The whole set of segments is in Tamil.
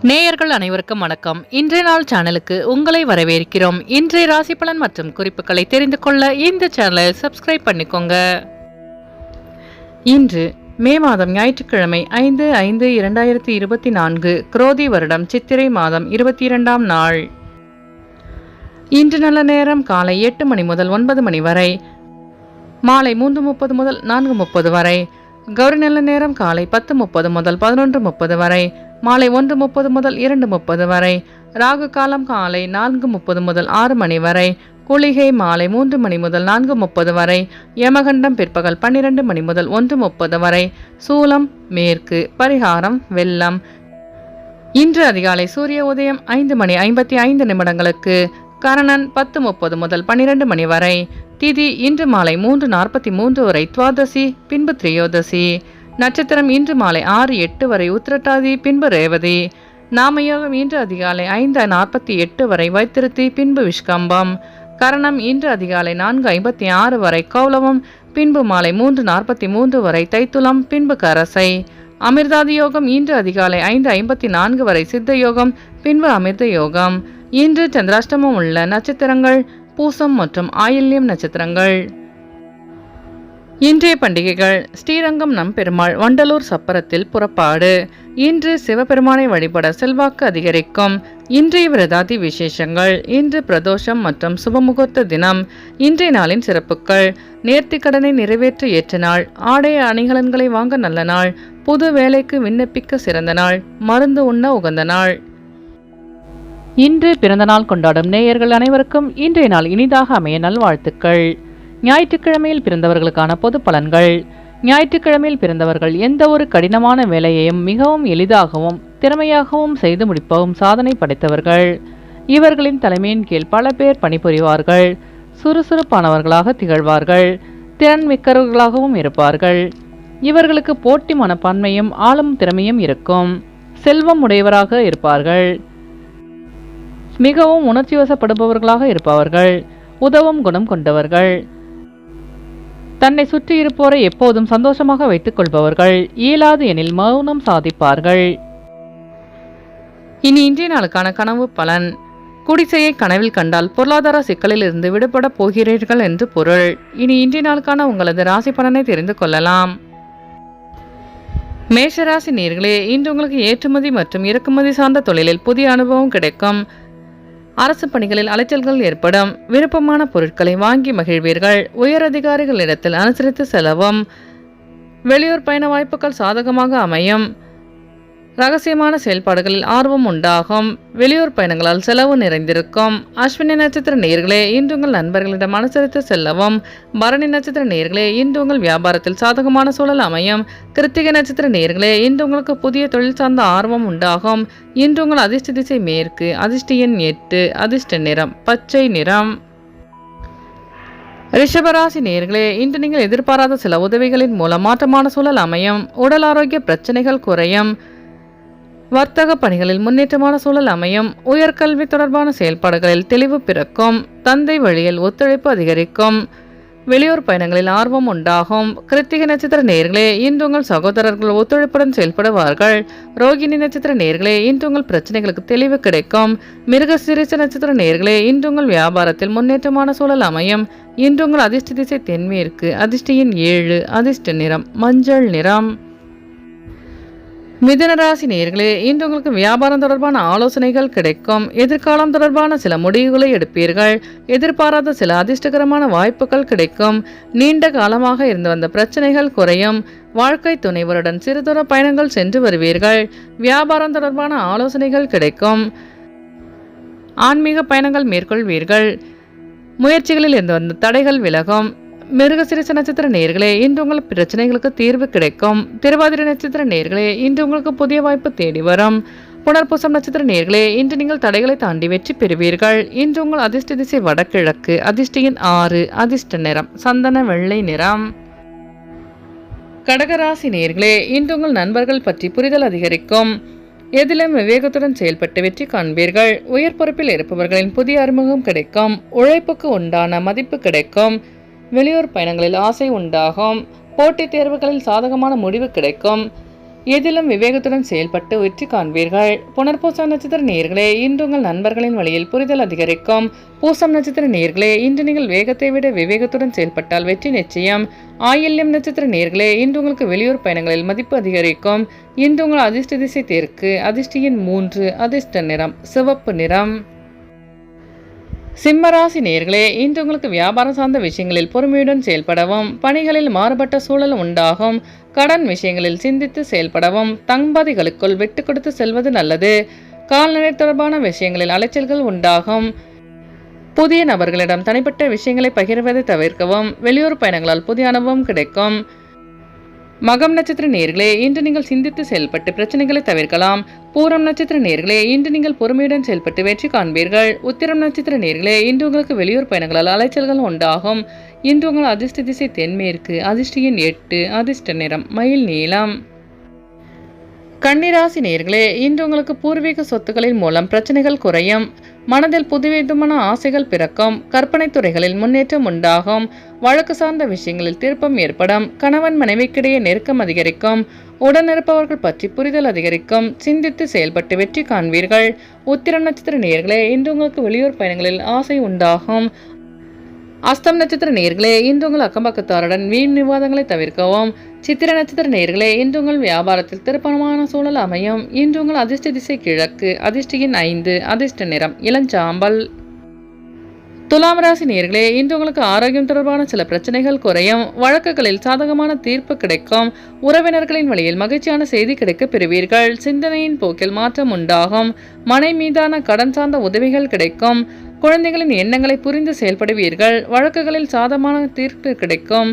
நேயர்கள் அனைவருக்கும் வணக்கம். இன்றைய நாள் சேனலுக்கு உங்களை வரவேற்கிறோம். இன்றைய ராசி பலன் மற்றும் குறிப்புகளை தெரிந்து கொள்ள இந்த சேனலை சப்ஸ்கிரைப் பண்ணிக்கோங்க. இன்று மே மாதம் ஞாயிற்றுக்கிழமை 5/5/2024 குரோதி வருடம் சித்திரை மாதம் 22ஆம் நாள். இன்று நல்ல நேரம் காலை 8 மணி முதல் 9 மணி வரை, மாலை 3:30 முதல் 4:30 வரை. கௌரி நல்ல நேரம் காலை 10:30 முதல் 11:30 வரை, மாலை 1:30 முதல் 2:30 வரை. ராகு காலம் காலை 4:30 முதல் 6 மணி வரை. குளிகை மாலை 3 மணி முதல் 4:30 வரை. யமகண்டம் பிற்பகல் 12 மணி முதல் 1:30 வரை. சூலம் மேற்கு. பரிகாரம் வெள்ளம். இன்று அதிகாலை சூரிய உதயம் 5:55 கரணன் 10:30 முதல் 12 மணி வரை. திதி இன்று மாலை 3:43 வரை துவாதசி, பின்பு திரியோதசி. நட்சத்திரம் இன்று மாலை 6:08 வரை உத்திரட்டாதி, பின்பு ரேவதி. நாமயோகம் இன்று அதிகாலை 5:48 வரை வைத்திருத்தி, பின்பு விஷ்கம்பம். கரணம் இன்று அதிகாலை 4:56 வரை கௌலவம், பின்பு மாலை 3:43 வரை தைத்துலம், பின்பு கரசை. அமிர்தாதி யோகம் இன்று அதிகாலை 5:54 வரை சித்த யோகம், பின்பு அமிர்த யோகம். இன்று சந்திராஷ்டமம் உள்ள நட்சத்திரங்கள் பூசம் மற்றும் ஆயில்யம் நட்சத்திரங்கள். இன்றைய பண்டிகைகள்: ஸ்ரீரங்கம் நம்பெருமாள் வண்டலூர் சப்பரத்தில் புறப்பாடு. இன்று சிவபெருமானை வழிபட செல்வாக்கு அதிகரிக்கும். இன்றைய விரதாதி விசேஷங்கள்: இன்று பிரதோஷம் மற்றும் சுபமுகூர்த்த தினம். இன்றைய நாளின் சிறப்புகள்: நேர்த்தி கடனை நிறைவேற்ற ஏற்ற நாள், ஆடை அணிகலன்களை வாங்க நல்ல நாள், புது வேலைக்கு விண்ணப்பிக்க சிறந்த நாள், மருந்து உண்ண உகந்த நாள். இன்று பிறந்த நாள் கொண்டாடும் நேயர்கள் அனைவருக்கும் இன்றைய நாள் இனிதாக அமைய நல்வாழ்த்துக்கள். ஞாயிற்றுக்கிழமையில் பிறந்தவர்களுக்கான பொது பலன்கள். ஞாயிற்றுக்கிழமையில் பிறந்தவர்கள் எந்த ஒரு கடினமான வேலையையும் மிகவும் எளிதாகவும் திறமையாகவும் செய்து முடிப்பவும் சாதனை படைத்தவர்கள். இவர்களின் தலைமையின் கீழ் பல பேர் பணிபுரிவார்கள். சுறுசுறுப்பானவர்களாக திகழ்வார்கள். திறன் மிக்கவர்களாகவும் இருப்பார்கள். இவர்களுக்கு போட்டி மனப்பான்மையும் ஆளும் திறமையும் இருக்கும். செல்வம் உடையவராக இருப்பார்கள். மிகவும் உணர்ச்சி வசப்படுபவர்களாக இருப்பவர்கள். உதவும் குணம் கொண்டவர்கள். தன்னை சுற்றி இருப்போரை எப்போதும் சந்தோஷமாக வைத்துக் கொள்பவர்கள். இயலாது எனில் மௌனம் சாதிப்பார்கள். இனி இன்றைய நாளுக்கான கனவு பலன். குடிசையை கனவில் கண்டால் பொருளாதார சிக்கலில் இருந்து விடுபட போகிறீர்கள் என்று பொருள். இனி இன்றைய நாளுக்கான உங்களது ராசி பலனை தெரிந்து கொள்ளலாம். மேஷராசி நேயர்களே, இன்று உங்களுக்கு ஏற்றுமதி மற்றும் இறக்குமதி சார்ந்த தொழிலில் புதிய அனுபவம் கிடைக்கும். அரசு பணிகளில் அலைச்சல்கள் ஏற்படும். விருப்பமான பொருட்களை வாங்கி மகிழ்வீர்கள். உயர் அதிகாரிகளிடத்தில் அனுசரித்து செலவும். வெளியூர் பயண வாய்ப்புகள் சாதகமாக அமையும். ரகசியமான செயல்பாடுகளில் ஆர்வம் உண்டாகும். வெளியூர் பயணங்களால் செலவு நிறைந்திருக்கும். அஸ்வினி நட்சத்திர நேயர்களே, இன்று உங்கள் நண்பர்களிடம் அனுசரித்து செல்லவும். பரணி நட்சத்திர நேயர்களே, இன்று உங்கள் வியாபாரத்தில் சாதகமான சூழல் அமையும். கிருத்திகை நட்சத்திர நேயர்களே, இன்று உங்களுக்கு புதிய தொழில் சார்ந்த ஆர்வம் உண்டாகும். இன்று உங்கள் அதிர்ஷ்ட திசை மேற்கு. அதிர்ஷ்ட எண் 8. அதிர்ஷ்ட நிறம் பச்சை நிறம். ரிஷபராசி நேயர்களே, இன்று நீங்கள் எதிர்பாராத சில உதவிகளின் மூலம் மாற்றமான சூழல் அமையும். உடல் ஆரோக்கிய பிரச்சனைகள் குறையும். வர்த்தக பணிகளில் முன்னேற்றமான சூழல் அமையும். உயர்கல்வி தொடர்பான செயல்பாடுகளில் தெளிவு பிறக்கும். தந்தை வழியில் ஒத்துழைப்பு அதிகரிக்கும். வெளியூர் பயணங்களில் ஆர்வம் உண்டாகும். கிருத்திகை நட்சத்திர நேயர்களே, இன்று உங்கள் சகோதரர்கள் ஒத்துழைப்புடன் செயல்படுவார்கள். ரோகிணி நட்சத்திர நேயர்களே, இன்று உங்கள் பிரச்சனைகளுக்கு தெளிவு கிடைக்கும். மிருகசீரிஷ நட்சத்திர நேயர்களே, இன்று உங்கள் வியாபாரத்தில் முன்னேற்றமான சூழல் அமையும். இன்று உங்கள் அதிர்ஷ்ட திசை தென்மேற்கு. அதிர்ஷ்ட எண் 7. அதிர்ஷ்ட நிறம் மஞ்சள் நிறம். மிதுனராசி நேயர்களே, இன்று உங்களுக்கு வியாபாரம் தொடர்பான ஆலோசனைகள் கிடைக்கும். எதிர்காலம் தொடர்பான சில முடிவுகளை எடுப்பீர்கள். எதிர்பாராத சில அதிர்ஷ்டகரமான வாய்ப்புகள் கிடைக்கும். நீண்ட காலமாக இருந்து வந்த பிரச்சனைகள் குறையும். வாழ்க்கை துணைவருடன் சிறுதூர பயணங்கள் சென்று வருவீர்கள். வியாபாரம் தொடர்பான ஆலோசனைகள் கிடைக்கும். ஆன்மீக பயணங்கள் மேற்கொள்வீர்கள். முயற்சிகளில் இருந்து வந்த தடைகள் விலகும். மிருகசீரிஷ நட்சத்திர நேயர்களே, இன்று உங்கள் பிரச்சனைகளுக்கு தீர்வு கிடைக்கும். திருவாதிரை நட்சத்திர நேயர்களே, இன்று உங்களுக்கு புதிய வாய்ப்பு தேடி வரும். புனர்பூசம் நட்சத்திர நேயர்களே, இன்று நீங்கள் தடைகளை தாண்டி வெற்றி பெறுவீர்கள். இன்று உங்கள் அதிர்ஷ்ட திசை வடகிழக்கு. அதிர்ஷ்ட எண் 6. அதிர்ஷ்ட நிறம் சந்தன வெள்ளை நிறம். கடகராசி நேயர்களே, இன்று உங்கள் நண்பர்கள் பற்றி புரிதல் அதிகரிக்கும். எதிலும் விவேகத்துடன் செயல்பட்டு வெற்றி காண்பீர்கள். உயர் பொறுப்பில் இருப்பவர்களின் புதிய அறிமுகம் கிடைக்கும். உழைப்புக்கு உண்டான மதிப்பு கிடைக்கும். வெளியூர் பயணங்களில் ஆசை உண்டாகும். போட்டித் தேர்வுகளில் சாதகமான முடிவு கிடைக்கும். எதிலும் விவேகத்துடன் செயல்பட்டு வெற்றி காண்பீர்கள். புனர்பூசம் நட்சத்திர நேயர்களே, இன்று உங்கள் நண்பர்களின் வழியில் புரிதல் அதிகரிக்கும். பூசம் நட்சத்திர நேயர்களே, இன்று நீங்கள் வேகத்தை விட விவேகத்துடன் செயல்பட்டால் வெற்றி நிச்சயம். ஆயில்யம் நட்சத்திர நேயர்களே, இன்று உங்களுக்கு வெளியூர் பயணங்களில் மதிப்பு அதிகரிக்கும். இன்று உங்கள் அதிர்ஷ்ட திசை தெற்கு. அதிர்ஷ்ட எண் 3. அதிர்ஷ்ட நிறம் சிவப்பு நிறம். சிம்மராசி நேயர்களே, இன்று உங்களுக்கு வியாபாரம் சார்ந்த விஷயங்களில் பொறுமையுடன் செயல்படவும், பணிகளில் மாறுபட்ட சூழல் உண்டாகும். கடன் விஷயங்களில் சிந்தித்து செயல்படவும், தம்பதிகளுக்குள் விட்டு கொடுத்து செல்வது நல்லது. கால்நடை தொடர்பான விஷயங்களில் அலைச்சல்கள் உண்டாகும். புதிய நபர்களிடம் தனிப்பட்ட விஷயங்களை பகிர்வதை தவிர்க்கவும். வெளியூர் பயணங்களால் புதிய அனுபவம் கிடைக்கும். மகம் நட்சத்திர நேயர்களே, இன்று நீங்கள் சிந்தித்து செயல்பட்டு பிரச்சனைகளை தவிர்க்கலாம். பூரம் நட்சத்திர நேயர்களே, இன்று நீங்கள் பொறுமையுடன் செயல்பட்டு வெற்றி காண்பீர்கள். உத்திரம் நட்சத்திர நேயர்களே, இன்று உங்களுக்கு வெளியூர் பயணங்களால் அலைச்சல்கள் உண்டாகும். இன்று உங்கள் அதிர்ஷ்ட திசை தென்மேற்கு. அதிர்ஷ்ட எண் 8. அதிர்ஷ்ட நிறம் மயில் நீலம். கன்னிராசி நேயர்களே, இன்று உங்களுக்கு பூர்வீக சொத்துக்களின் மூலம் பிரச்சனைகள் குறையும். மனதில் புதுவிதமான ஆசைகள் பிறக்கும். கற்பனை துறைகளில் முன்னேற்றம் உண்டாகும். வழக்கு சார்ந்த விஷயங்களில் திருப்பம் ஏற்படும். கணவன் மனைவிக்கிடையே நெருக்கம் அதிகரிக்கும். உடனிருப்பவர்கள் பற்றி புரிதல் அதிகரிக்கும். சிந்தித்து செயல்பட்டு வெற்றி காண்பீர்கள். உத்திரம் நட்சத்திர நேயர்களே, இன்று உங்களுக்கு வெளியூர் பயணங்களில் ஆசை உண்டாகும். அஸ்தம் நட்சத்திர நேயர்களே, இன்று உங்கள் அக்கம்பக்கத்தாருடன் வீண் விவாதங்களை தவிர்க்கவும். சித்திர நட்சத்திர நேயர்களே, இன்று உங்கள் வியாபாரத்தில் திருப்பமான சூழல் அமையும். இன்று உங்கள் அதிர்ஷ்ட திசை கிழக்கு. அதிர்ஷ்ட எண் 5. அதிர்ஷ்ட நிறம் இளஞ்சாம்பல். துலாம் ராசி நேயர்களே, இன்று உங்களுக்கு ஆரோக்கியம் தொடர்பான சில பிரச்சனைகள் குறையும். வழக்குகளில் சாதகமான தீர்ப்பு கிடைக்கும். உறவினர்களின் வழியில் மகிழ்ச்சியான செய்தி கிடைக்க பெறுவீர்கள். சிந்தனையின் போக்கில் மாற்றம் உண்டாகும். மனை மீதான கடன் சார்ந்த உதவிகள் கிடைக்கும். குழந்தைகளின் எண்ணங்களை புரிந்து செயல்படுவீர்கள். வழக்குகளில் சாதகமான தீர்ப்பு கிடைக்கும்.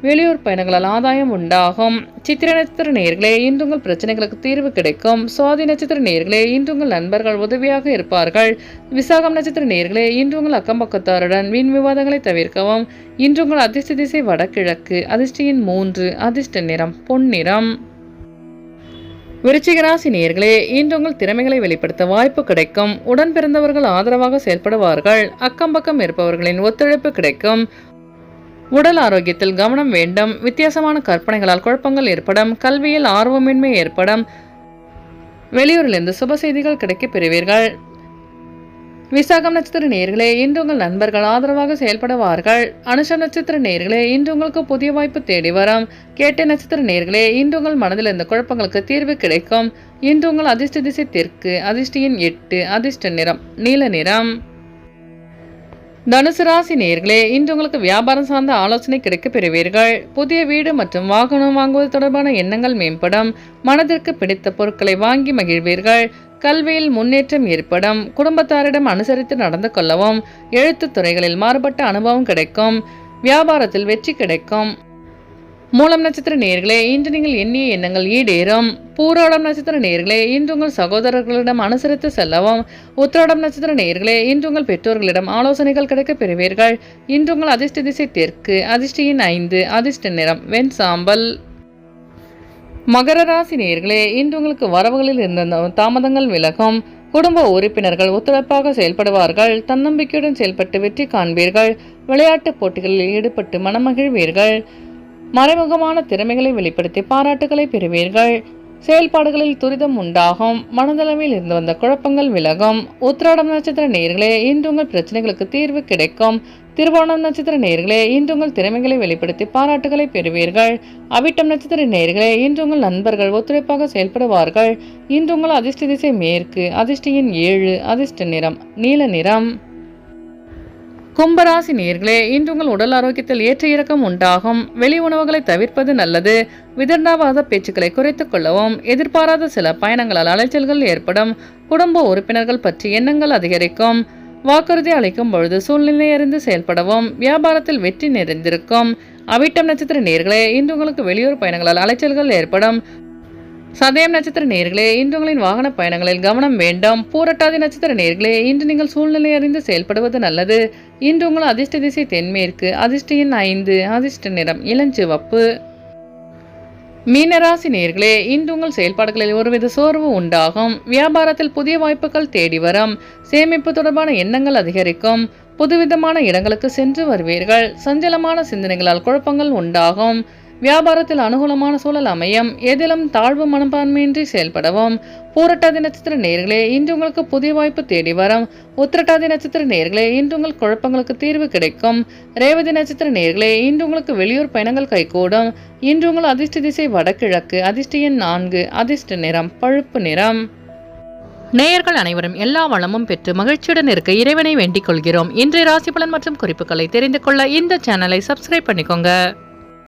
வெளியூர் பயணங்களால் ஆதாயம் உண்டாகும். சித்திர நட்சத்திர நேயர்களே, இன்று உங்கள் பிரச்சனைகளுக்கு தீர்வு கிடைக்கும். சுவாதி நட்சத்திர நேயர்களே, இன்று உங்கள் நண்பர்கள் உதவியாக இருப்பார்கள். விசாகம் நட்சத்திர நேயர்களே, இன்று உங்கள் அக்கம்பக்கத்தாருடன் வீண் விவாதங்களை தவிர்க்கவும். இன்று உங்கள் அதிர்ஷ்ட திசை வடகிழக்கு. அதிர்ஷ்ட எண் 3. அதிர்ஷ்ட நிறம் பொன்னிறம். விருச்சிக ராசி நேயர்களே, இன்று உங்கள் திறமைகளை வெளிப்படுத்த வாய்ப்பு கிடைக்கும். உடன் பிறந்தவர்கள் ஆதரவாக செயல்படுவார்கள். அக்கம்பக்கம் இருப்பவர்களின் ஒத்துழைப்பு கிடைக்கும். உடல் ஆரோக்கியத்தில் கவனம் வேண்டும். வித்தியாசமான கற்பனைகளால் குழப்பங்கள் ஏற்படும். கல்வியில் ஆர்வமின்மை ஏற்படும். வெளியூரிலிருந்து சுப செய்திகள் கிடைக்க பெறுவீர்கள். விசாகம் நட்சத்திர நேயர்களே, இன்று உங்கள் நண்பர்கள் ஆதரவாக செயல்படுவார்கள். அனுஷம் நட்சத்திர நேயர்களே, இன்று உங்களுக்கு புதிய வாய்ப்பு தேடி வரும். கேட்டை நட்சத்திர நேயர்களே, இன்று உங்கள் மனதில் இருந்த குழப்பங்களுக்கு தீர்வு கிடைக்கும். இன்று உங்கள் அதிர்ஷ்ட திசை தெற்கு. அதிர்ஷ்ட எண் 8. அதிர்ஷ்ட நிறம் நீல நிறம். தனுசு ராசி நேயர்களே, இன்று உங்களுக்கு வியாபாரம் சார்ந்த ஆலோசனை கிடைக்க பெறுவீர்கள். புதிய வீடு மற்றும் வாகனம் வாங்குவது தொடர்பான எண்ணங்கள் மேம்படும். மனதிற்கு பிடித்த பொருட்களை வாங்கி மகிழ்வீர்கள். கல்வியில் முன்னேற்றம் ஏற்படும். குடும்பத்தாரிடம் அனுசரித்து நடந்து கொள்ளவும். எழுத்துத் துறைகளில் மாறுபட்ட அனுபவம் கிடைக்கும். வியாபாரத்தில் வெற்றி கிடைக்கும். மூலம் நட்சத்திர நேயர்களே, இன்று நீங்கள் எண்ணிய எண்ணங்கள் ஈடேறும். பூராடம் நட்சத்திர நேயர்களே, இன்று உங்கள் சகோதரர்களிடம் அனுசரித்து செல்லவும். உத்திராடம் நட்சத்திர நேயர்களே, இன்று உங்கள் பெற்றோர்களிடம் ஆலோசனைகள் கிடைக்க பெறுவீர்கள். இன்று உங்கள் அதிர்ஷ்ட திசை தெற்கு. அதிர்ஷ்ட எண் 5. அதிர்ஷ்ட நிறம் வெண் சாம்பல். மகர ராசி நேயர்களே, இன்று உங்களுக்கு வரவுகளில் இருந்த தாமதங்கள் விலகும். குடும்ப உறுப்பினர்கள் ஒத்துழைப்பாக செயல்படுவார்கள். தன்னம்பிக்கையுடன் செயல்பட்டு வெற்றி காண்பீர்கள். விளையாட்டுப் போட்டிகளில் ஈடுபட்டு மனமகிழ்வீர்கள். மறைமுகமான திறமைகளை வெளிப்படுத்தி பாராட்டுகளை பெறுவீர்கள். செயல்பாடுகளில் துரிதம் உண்டாகும். மனதளவில் இருந்து வந்த குழப்பங்கள் விலகும். உத்திராடம் நட்சத்திர நேயர்களே, இன்று உங்கள் பிரச்சனைகளுக்கு தீர்வு கிடைக்கும். திருவோணம் நட்சத்திர நேயர்களே, இன்று உங்கள் திறமைகளை வெளிப்படுத்தி பாராட்டுகளை பெறுவீர்கள். அவிட்டம் நட்சத்திர நேயர்களே, இன்று உங்கள் நண்பர்கள் ஒத்துழைப்பாக செயல்படுவார்கள். இன்று உங்கள் அதிர்ஷ்ட திசை மேற்கு. அதிர்ஷ்ட எண் 7. அதிர்ஷ்ட நிறம் நீல நிறம். கும்பராசி நேயர்களே, இன்று உங்கள் உடல் ஆரோக்கியத்தில் ஏற்ற இறக்கம் உண்டாகும். வெளி உணவுகளை தவிர்ப்பது நல்லது. விதண்டாவாத பேச்சுக்களை குறைத்துக் கொள்ளவும். எதிர்பாராத சில பயணங்களால் அலைச்சல்கள் ஏற்படும். குடும்ப உறுப்பினர்கள் பற்றி எண்ணங்கள் அதிகரிக்கும். வாக்குறுதி அளிக்கும் பொழுது சூழ்நிலை அறிந்து செயல்படவும். வியாபாரத்தில் வெற்றி நிறைந்திருக்கும். அவிட்டம் நட்சத்திர நேயர்களே, இன்று உங்களுக்கு வெளியூர் பயணங்களால் அலைச்சல்கள் ஏற்படும். சதயம் நட்சத்திர நேயர்களே, இன்று உங்களின் வாகன பயணங்களில் கவனம் வேண்டும். பூரட்டாதி நட்சத்திர நேயர்களே, இன்று நீங்கள் சூழ்நிலை அறிந்து செயல்படுவது நல்லது. இன்று உங்கள் அதிர்ஷ்ட திசை தென்மேற்கு. அதிர்ஷ்ட எண் 5. அதிர்ஷ்ட நிறம் இளஞ்சிவப்பு. மீனராசி நேயர்களே, இன்று உங்கள் செயல்பாடுகளில் ஒருவித சோர்வு உண்டாகும். வியாபாரத்தில் புதிய வாய்ப்புகள் தேடி வரும். சேமிப்பு தொடர்பான எண்ணங்கள் அதிகரிக்கும். புதுவிதமான இடங்களுக்கு சென்று வருவீர்கள். சஞ்சலமான சிந்தனைகளால் குழப்பங்கள் உண்டாகும். வியாபாரத்தில் அனுகூலமான சூழல் அமையும். எதிலும் தாழ்வு மனப்பான்மையின்றி செயல்படவும். பூரட்டாதி நட்சத்திர நேயர்களே, இன்று உங்களுக்கு புதிய வாய்ப்பு தேடி வரும். உத்திரட்டாதி நட்சத்திர நேயர்களே, இன்று உங்கள் குழப்பங்களுக்கு தீர்வு கிடைக்கும். ரேவதி நட்சத்திர நேயர்களே, இன்று உங்களுக்கு வெளியூர் பயணங்கள் கைகூடும். இன்று உங்கள் அதிர்ஷ்ட திசை வடகிழக்கு. அதிர்ஷ்ட எண் 4. அதிர்ஷ்ட நிறம் பழுப்பு நிறம். நேயர்கள் அனைவரும் எல்லா வளமும் பெற்று மகிழ்ச்சியுடன் இருக்க இறைவனை வேண்டிக் கொள்கிறோம். இன்றைய ராசி பலன் மற்றும் குறிப்புகளை தெரிந்து கொள்ள இந்த சேனலை சப்ஸ்கிரைப் பண்ணிக்கோங்க.